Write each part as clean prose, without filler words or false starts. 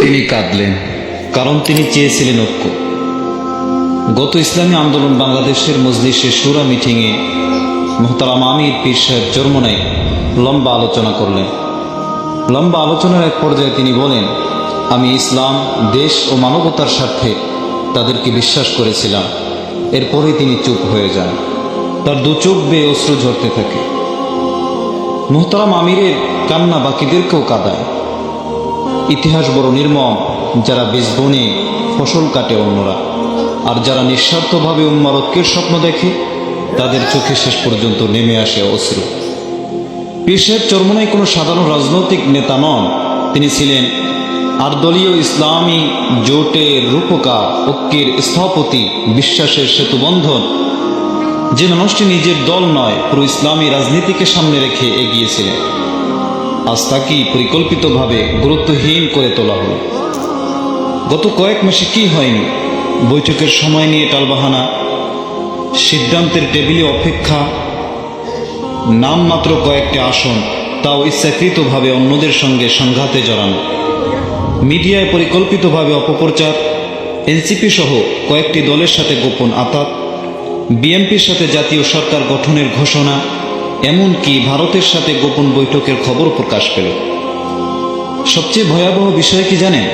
তিনি কাঁদলেন, কারণ তিনি চেয়েছিলেন ঐক্য। গত ইসলামী আন্দোলন বাংলাদেশের মজলিসে শুরা মিটিংয়ে মোহতারাম আমির পীর সাহেব চরমোনাই লম্বা আলোচনা করলেন। লম্বা আলোচনার এক পর্যায়ে তিনি বলেন, আমি ইসলাম, দেশ ও মানবতার স্বার্থে তাদেরকে বিশ্বাস করেছিলাম। এরপরে তিনি চুপ হয়ে যান, তার দু চোখ বেয়ে অশ্রু ঝরতে থাকে। মোহতারাম আমিরের কান্না বাকিদেরকেও কাঁদায়। ইতিহাস বড় নির্মম, যারা বীজ বনে ফসল কাটে অন্যরা, আর যারা নিঃস্বার্থভাবে উম্মার ঐক্যের স্বপ্ন দেখে তাদের চোখে শেষ পর্যন্ত নেমে আসে অশ্রু। পীর সাহেব চরমোনাই কোনো সাধারণ রাজনৈতিক নেতা নন, তিনি ছিলেন আটদলীয় ইসলামী জোটের রূপকার, ঐক্যের স্থপতি, বিশ্বাসের সেতুবন্ধন। যে মানুষটি নিজের দল নয়, পুরো ইসলামী রাজনীতিকে সামনে রেখে এগিয়েছিলেন, আজ তাকেই পরিকল্পিতভাবে গুরুত্বহীন করে তোলা হলো। গত কয়েক মাসে কি হয়নি? বৈঠকের সময় নিয়ে টালবাহানা, সিদ্ধান্তের টেবিলে অপেক্ষা, নামমাত্র কয়েকটি আসন, তাও ইচ্ছাকৃতভাবে অন্যদের সঙ্গে সংঘাতে জড়ানো, মিডিয়ায় পরিকল্পিতভাবে অপপ্রচার, এনসিপি সহ কয়েকটি দলের সাথে গোপন আতাত, বিএনপির সাথে জাতীয় সরকার গঠনের ঘোষণা, এমনকি ভারতের সাথে গোপন বৈঠকের খবর প্রকাশ পেল। সবচেয়ে ভয়াবহ বিষয় কি জানেন?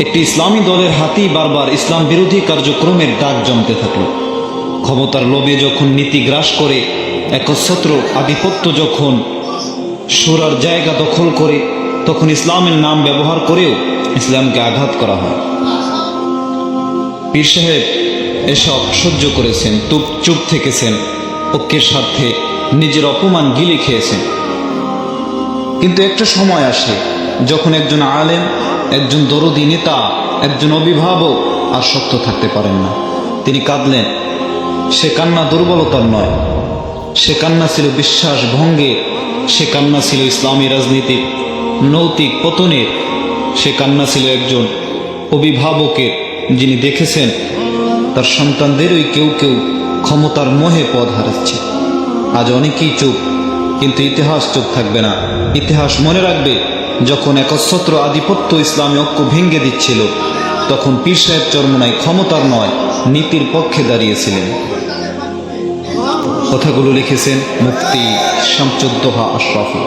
একটি ইসলামী দলের হাতি বারবার ইসলাম বিরোধী কার্যক্রমের ডাক জমতে থাকল। ক্ষমতার লোভে যখন নীতি গ্রাস করে, একচ্ছত্র আধিপত্য যখন সুরার জায়গা দখল করে, তখন ইসলামের নাম ব্যবহার করেও ইসলামকে আঘাত করা হয়। পীর সাহেব এসব সহ্য করেছেন, চুপ থেকেছেন, ঐক্যের স্বার্থে নিজের অপমান গিলে খেয়েছেন। কিন্তু একটা সময় আসে যখন একজন আলেম, একজন দরদি নেতা, একজন অভিভাবক আর শক্ত থাকতে পারেন না। তিনি কাঁদলেন। সে কান্না দুর্বলতার নয়, সে কান্না ছিল বিশ্বাস ভঙ্গের, সে কান্না ছিল ইসলামী রাজনীতির নৈতিক পতনের, সে কান্না ছিল একজন অভিভাবকের, যিনি দেখেছেন তার সন্তানদেরই কেউ কেউ ক্ষমতার মোহে পদ হারাচ্ছে। আজ অনেকেই চুপ, কিন্তু ইতিহাস চুপ থাকবে না। ইতিহাস মনে রাখবে, যখন একচ্ছত্র আধিপত্য ইসলামী ঐক্য ভেঙে দিচ্ছিল, তখন পীর সাহেব চরমোনাই ক্ষমতার নয়, নীতির পক্ষে দাঁড়িয়েছিলেন। কথাগুলো লিখেছেন মুফতি শামসুদ্দোহা আশরাফি।